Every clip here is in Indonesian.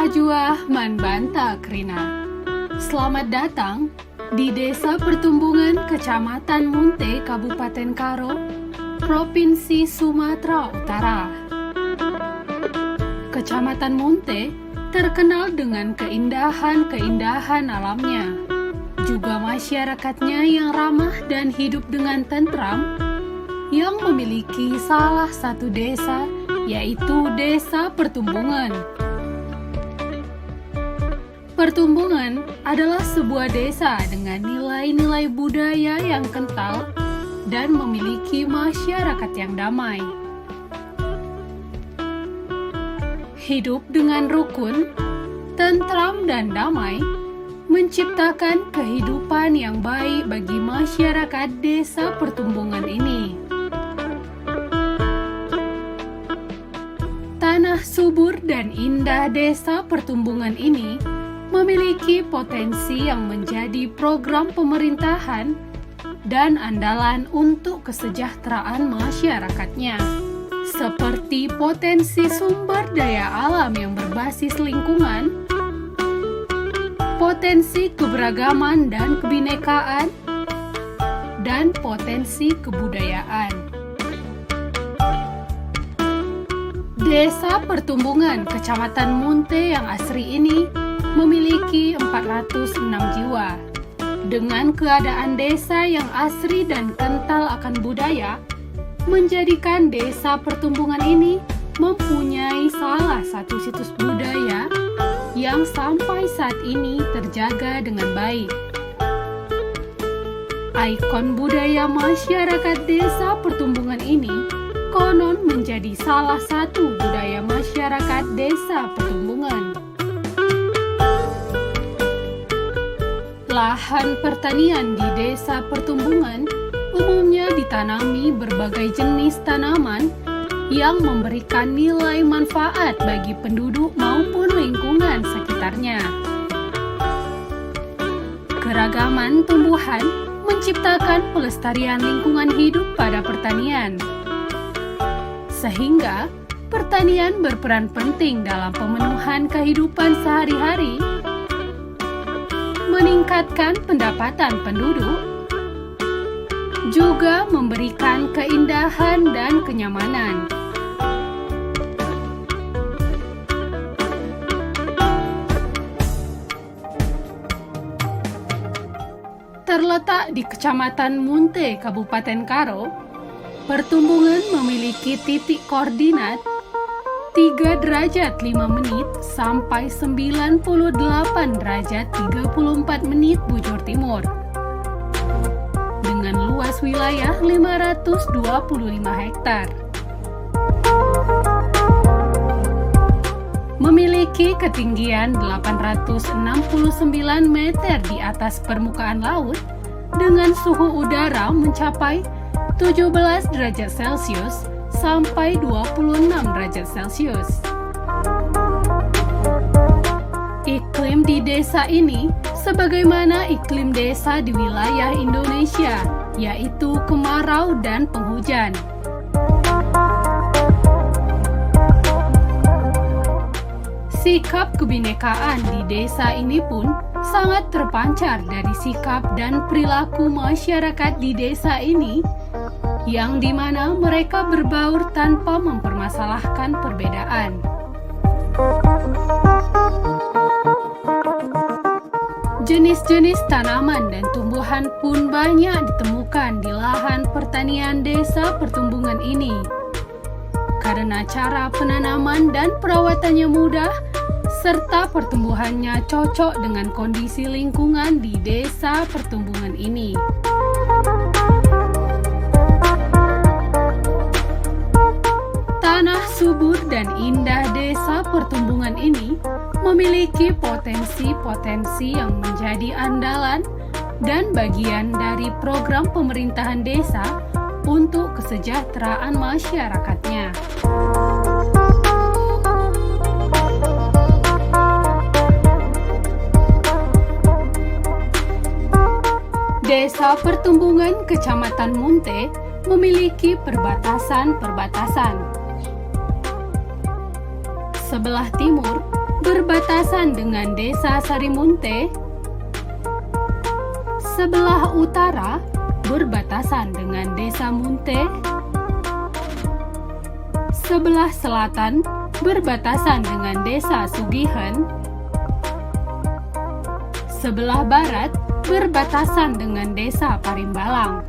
Prajuah Manbanta Krina. Selamat datang di Desa Pertumbungan Kecamatan Munte, Kabupaten Karo, Provinsi Sumatera Utara. Kecamatan Munte terkenal dengan keindahan-keindahan alamnya, juga masyarakatnya yang ramah dan hidup dengan tentram, yang memiliki salah satu desa, yaitu Desa Pertumbungan. Pertumbungan adalah sebuah desa dengan nilai-nilai budaya yang kental dan memiliki masyarakat yang damai. Hidup dengan rukun, tentram, dan damai menciptakan kehidupan yang baik bagi masyarakat Desa Pertumbungan ini. Tanah subur dan indah Desa Pertumbungan ini memiliki potensi yang menjadi program pemerintahan dan andalan untuk kesejahteraan masyarakatnya, seperti potensi sumber daya alam yang berbasis lingkungan, potensi keberagaman dan kebinekaan, dan potensi kebudayaan. Desa Pertumbungan Kecamatan Munte yang asri ini memiliki 406 jiwa. Dengan keadaan desa yang asri dan kental akan budaya, menjadikan Desa Pertumbungan ini mempunyai salah satu situs budaya yang sampai saat ini terjaga dengan baik. Ikon budaya masyarakat Desa Pertumbungan ini konon menjadi salah satu budaya masyarakat Desa Pertumbungan. Lahan pertanian di Desa Pertumbungan umumnya ditanami berbagai jenis tanaman yang memberikan nilai manfaat bagi penduduk maupun lingkungan sekitarnya. Keragaman tumbuhan menciptakan pelestarian lingkungan hidup pada pertanian, sehingga pertanian berperan penting dalam pemenuhan kehidupan sehari-hari, meningkatkan pendapatan penduduk, juga memberikan keindahan dan kenyamanan. Terletak di Kecamatan Munte, Kabupaten Karo, Pertumbungan memiliki titik koordinat 3 derajat 5 menit sampai 98 derajat 34 menit bujur timur, dengan luas wilayah 525 hektar. Memiliki ketinggian 869 meter di atas permukaan laut dengan suhu udara mencapai 17 derajat Celcius sampai 26 derajat Celcius. Iklim di desa ini sebagaimana iklim desa di wilayah Indonesia, yaitu kemarau dan penghujan. Sikap kebinekaan di desa ini pun sangat terpancar dari sikap dan perilaku masyarakat di desa ini, yang dimana mereka berbaur tanpa mempermasalahkan perbedaan. Jenis-jenis tanaman dan tumbuhan pun banyak ditemukan di lahan pertanian Desa Pertumbungan ini. Karena cara penanaman dan perawatannya mudah, serta pertumbuhannya cocok dengan kondisi lingkungan di Desa Pertumbungan ini. Tanah subur dan indah Desa Pertumbungan ini memiliki potensi-potensi yang menjadi andalan dan bagian dari program pemerintahan desa untuk kesejahteraan masyarakatnya. Desa Pertumbungan Kecamatan Munte memiliki perbatasan-perbatasan. Sebelah timur berbatasan dengan Desa Sarimunte. Sebelah utara berbatasan dengan Desa Munte. Sebelah selatan berbatasan dengan Desa Sugihan. Sebelah barat berbatasan dengan Desa Parimbalang.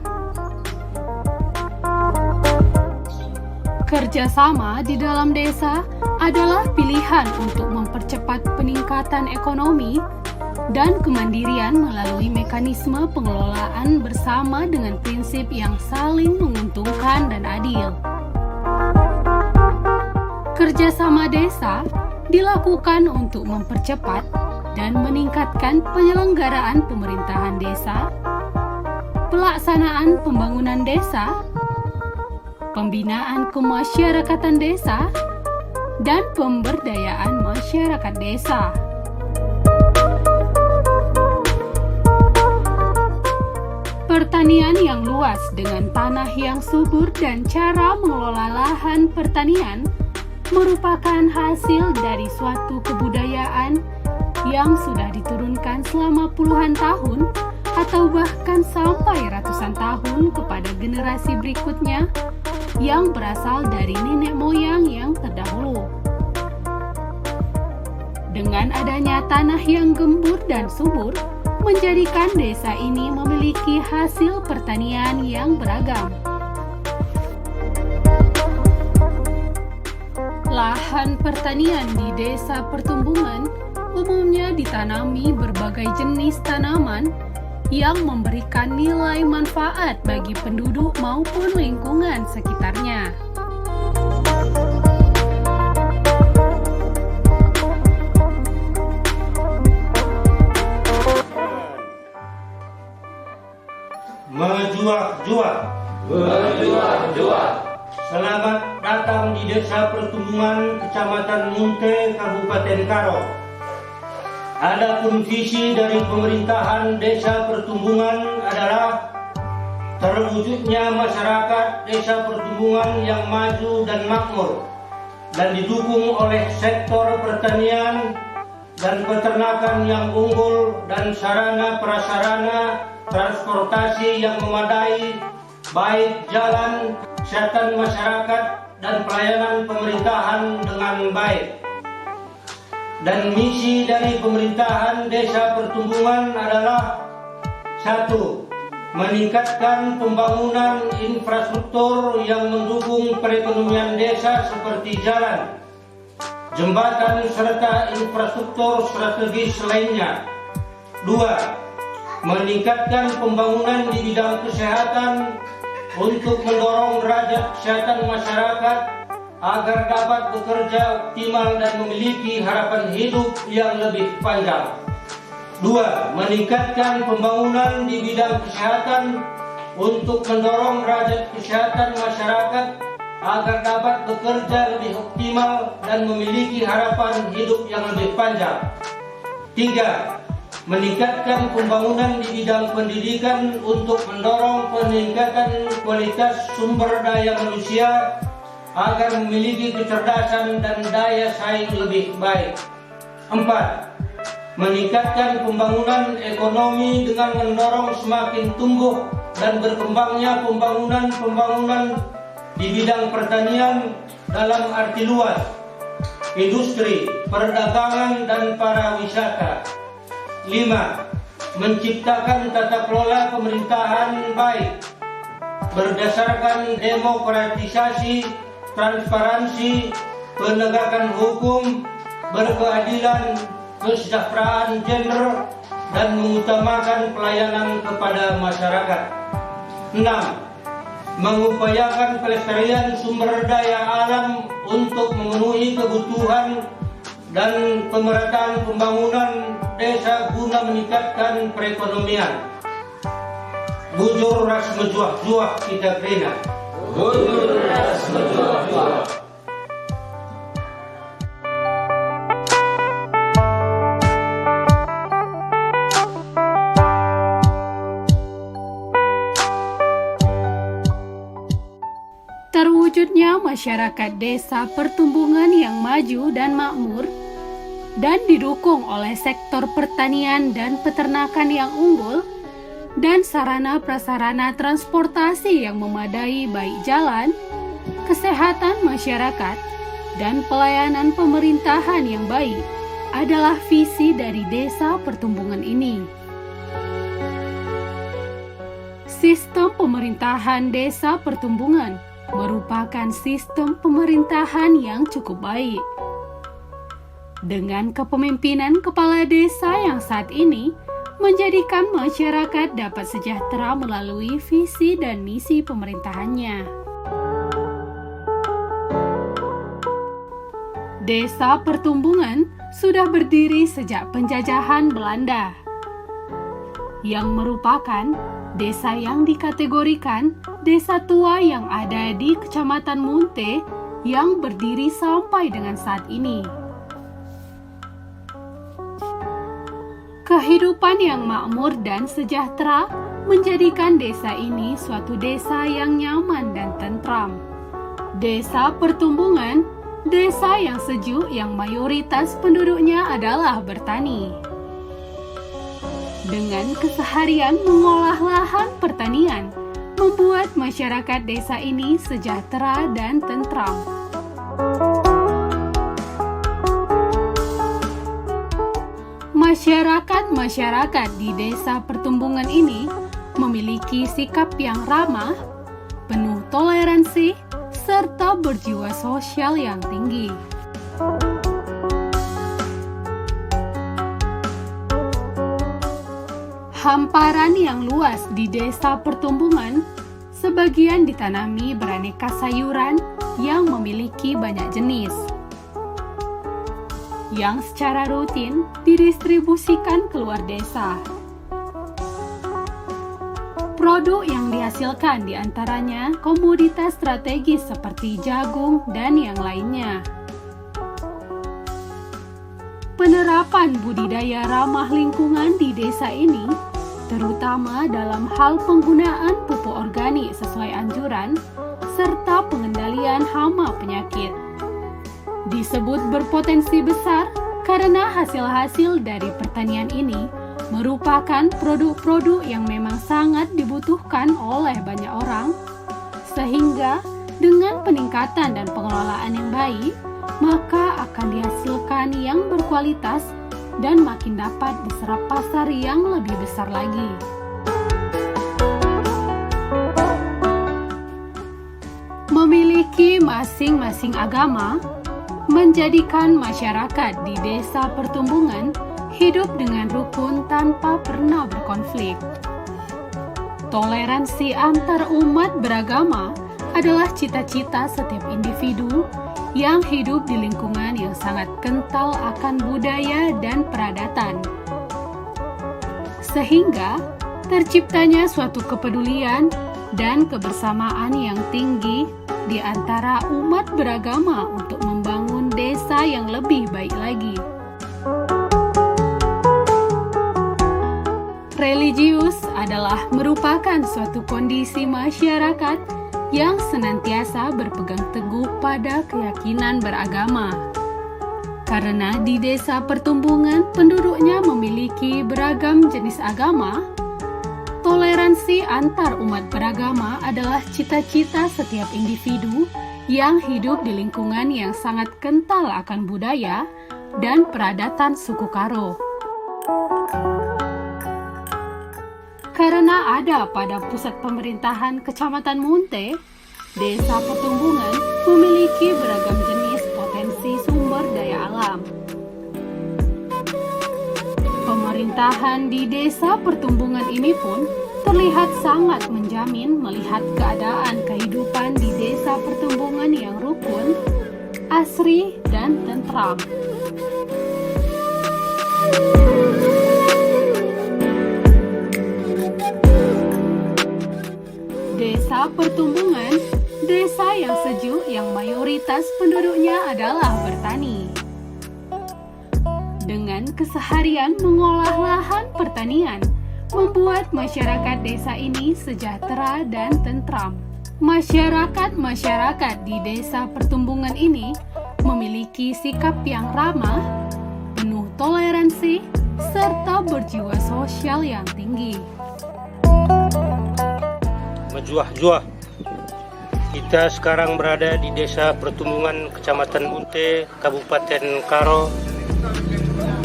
Kerjasama di dalam desa adalah pilihan untuk mempercepat peningkatan ekonomi dan kemandirian melalui mekanisme pengelolaan bersama dengan prinsip yang saling menguntungkan dan adil. Kerjasama desa dilakukan untuk mempercepat dan meningkatkan penyelenggaraan pemerintahan desa, pelaksanaan pembangunan desa, pembinaan kemasyarakatan desa, dan pemberdayaan masyarakat desa. Pertanian yang luas dengan tanah yang subur dan cara mengelola lahan pertanian merupakan hasil dari suatu kebudayaan yang sudah diturunkan selama puluhan tahun atau bahkan sampai ratusan tahun kepada generasi berikutnya yang berasal dari nenek moyang yang terdahulu. Dengan adanya tanah yang gembur dan subur, menjadikan desa ini memiliki hasil pertanian yang beragam. Lahan pertanian di Desa Pertumbungan umumnya ditanami berbagai jenis tanaman yang memberikan nilai manfaat bagi penduduk maupun lingkungan sekitarnya. Menjuak-juak. Selamat datang di Desa Pertumbungan, Kecamatan Munte, Kabupaten Karo. Adapun visi dari pemerintahan Desa Pertumbungan adalah terwujudnya masyarakat Desa Pertumbungan yang maju dan makmur dan didukung oleh sektor pertanian dan peternakan yang unggul dan sarana prasarana transportasi yang memadai, baik jalan, kesehatan masyarakat, dan pelayanan pemerintahan dengan baik. Dan misi dari pemerintahan Desa Pertumbungan adalah 1. Meningkatkan pembangunan infrastruktur yang mendukung perekonomian desa seperti jalan, jembatan, serta infrastruktur strategis lainnya. 2. Meningkatkan pembangunan di bidang kesehatan untuk mendorong derajat kesehatan masyarakat agar dapat bekerja optimal dan memiliki harapan hidup yang lebih panjang. 2. Meningkatkan pembangunan di bidang kesehatan untuk mendorong derajat kesehatan masyarakat agar dapat bekerja lebih optimal dan memiliki harapan hidup yang lebih panjang. 3. Meningkatkan pembangunan di bidang pendidikan untuk mendorong peningkatan kualitas sumber daya manusia agar memiliki kecerdasan dan daya saing lebih baik. 4. Meningkatkan pembangunan ekonomi dengan mendorong semakin tumbuh dan berkembangnya pembangunan di bidang pertanian dalam arti luas, industri, perdagangan, dan pariwisata. 5. Menciptakan tata kelola pemerintahan baik berdasarkan demokratisasi, transparansi, penegakan hukum, berkeadilan, kesejahteraan gender, dan mengutamakan pelayanan kepada masyarakat. 6. Mengupayakan pelestarian sumber daya alam untuk memenuhi kebutuhan dan pemerataan pembangunan desa guna meningkatkan perekonomian. Bujur ras menjuak-juak kita kena. Bujur ras menjuak-juak. Terwujudnya masyarakat Desa Pertumbungan yang maju dan makmur dan didukung oleh sektor pertanian dan peternakan yang unggul, dan sarana prasarana transportasi yang memadai baik jalan, kesehatan masyarakat, dan pelayanan pemerintahan yang baik adalah visi dari Desa Pertumbuhan ini. Sistem pemerintahan Desa Pertumbuhan merupakan sistem pemerintahan yang cukup baik. Dengan kepemimpinan kepala desa yang saat ini menjadikan masyarakat dapat sejahtera melalui visi dan misi pemerintahannya. Desa Pertumbuhan sudah berdiri sejak penjajahan Belanda, yang merupakan desa yang dikategorikan desa tua yang ada di Kecamatan Munte yang berdiri sampai dengan saat ini. Kehidupan yang makmur dan sejahtera menjadikan desa ini suatu desa yang nyaman dan tentram. Desa Pertumbuhan, desa yang sejuk yang mayoritas penduduknya adalah bertani. Dengan keseharian mengolah lahan pertanian, membuat masyarakat desa ini sejahtera dan tentram. Masyarakat di Desa Pertumbuhan ini memiliki sikap yang ramah, penuh toleransi, serta berjiwa sosial yang tinggi. Hamparan yang luas di Desa Pertumbuhan sebagian ditanami beraneka sayuran yang memiliki banyak jenis, yang secara rutin didistribusikan keluar desa. Produk yang dihasilkan diantaranya komoditas strategis seperti jagung dan yang lainnya. Penerapan budidaya ramah lingkungan di desa ini, terutama dalam hal penggunaan pupuk organik sesuai anjuran, serta pengendalian hama penyakit, disebut berpotensi besar karena hasil-hasil dari pertanian ini merupakan produk-produk yang memang sangat dibutuhkan oleh banyak orang, sehingga dengan peningkatan dan pengelolaan yang baik, maka akan dihasilkan yang berkualitas dan makin dapat diserap pasar yang lebih besar lagi. Memiliki masing-masing agama menjadikan masyarakat di Desa Pertumbuhan hidup dengan rukun tanpa pernah berkonflik. Toleransi antar umat beragama adalah cita-cita setiap individu yang hidup di lingkungan yang sangat kental akan budaya dan peradatan. Sehingga terciptanya suatu kepedulian dan kebersamaan yang tinggi di antara umat beragama untuk membangun desa yang lebih baik lagi. Religius adalah merupakan suatu kondisi masyarakat yang senantiasa berpegang teguh pada keyakinan beragama. Karena di Desa Pertumbuhan penduduknya memiliki beragam jenis agama, toleransi antar umat beragama adalah cita-cita setiap individu yang hidup di lingkungan yang sangat kental akan budaya dan peradatan suku Karo. Karena ada pada pusat pemerintahan Kecamatan Munte, Desa Pertumbuhan memiliki beragam jenis potensi sumber daya alam. Pemerintahan di Desa Pertumbuhan ini pun terlihat sangat menjamin melihat keadaan kehidupan di Desa Pertumbuhan yang rukun, asri, dan tentram. Desa Pertumbuhan, desa yang sejuk yang mayoritas penduduknya adalah bertani. Dengan keseharian mengolah lahan pertanian, membuat masyarakat desa ini sejahtera dan tentram. Masyarakat di Desa Pertumbuhan ini memiliki sikap yang ramah, penuh toleransi, serta berjiwa sosial yang tinggi. Majuah-juah. Kita sekarang berada di Desa Pertumbungan, Kecamatan Munte, Kabupaten Karo.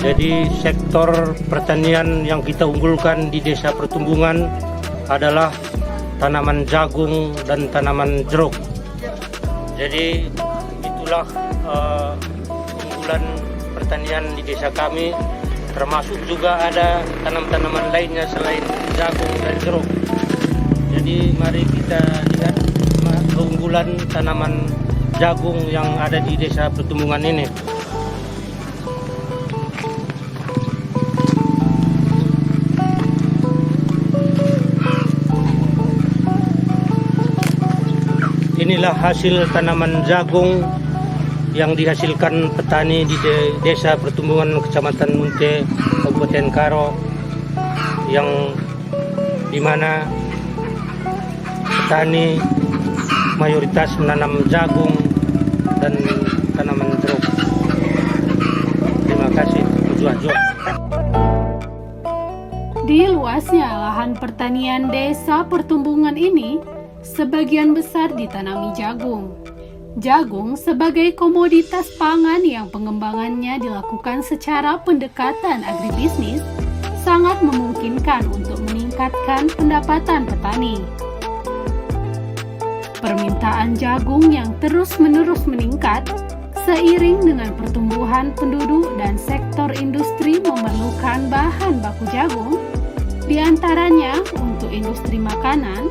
Jadi sektor pertanian yang kita unggulkan di Desa Pertumbungan adalah tanaman jagung dan tanaman jeruk. Jadi itulah unggulan pertanian di desa kami, termasuk juga ada tanaman-tanaman lainnya selain jagung dan jeruk. Jadi mari kita lihat keunggulan tanaman jagung yang ada di Desa Pertumbungan ini. Inilah hasil tanaman jagung yang dihasilkan petani di Desa Pertumbungan, Kecamatan Munte, Kabupaten Karo, yang dimana petani mayoritas menanam jagung dan tanaman jeruk. Terima kasih. Jual-jual. Di luasnya lahan pertanian Desa Pertumbungan ini, sebagian besar ditanami jagung. Jagung sebagai komoditas pangan yang pengembangannya dilakukan secara pendekatan agribisnis sangat memungkinkan untuk meningkatkan pendapatan petani. Permintaan jagung yang terus-menerus meningkat seiring dengan pertumbuhan penduduk dan sektor industri memerlukan bahan baku jagung, diantaranya untuk industri makanan,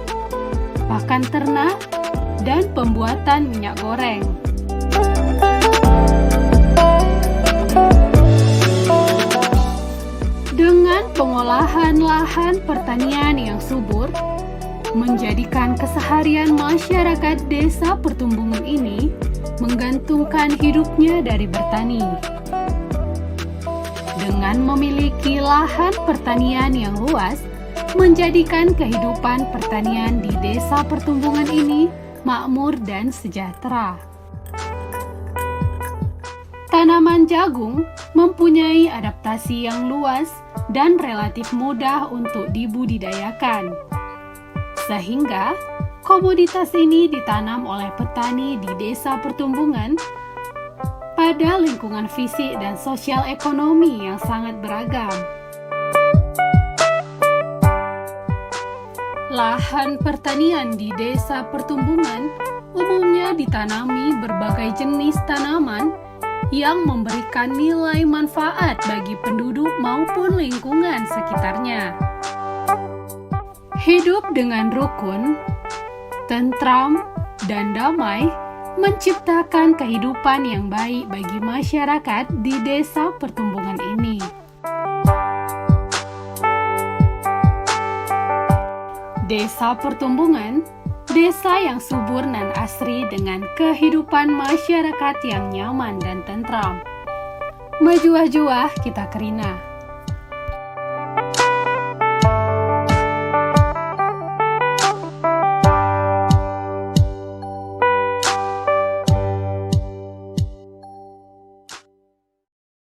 pakan ternak, dan pembuatan minyak goreng. Dengan pengolahan lahan pertanian yang subur, menjadikan keseharian masyarakat Desa Pertumbungan ini menggantungkan hidupnya dari bertani. Dengan memiliki lahan pertanian yang luas, menjadikan kehidupan pertanian di Desa Pertumbungan ini makmur dan sejahtera. Tanaman jagung mempunyai adaptasi yang luas dan relatif mudah untuk dibudidayakan, sehingga komoditas ini ditanam oleh petani di Desa Pertumbungan pada lingkungan fisik dan sosial ekonomi yang sangat beragam. Lahan pertanian di Desa Pertumbungan umumnya ditanami berbagai jenis tanaman yang memberikan nilai manfaat bagi penduduk maupun lingkungan sekitarnya. Hidup dengan rukun, tentram, dan damai menciptakan kehidupan yang baik bagi masyarakat di Desa Pertumbungan ini. Desa Pertumbungan, desa yang subur dan asri dengan kehidupan masyarakat yang nyaman dan tentram. Majuah-juah kita kerina.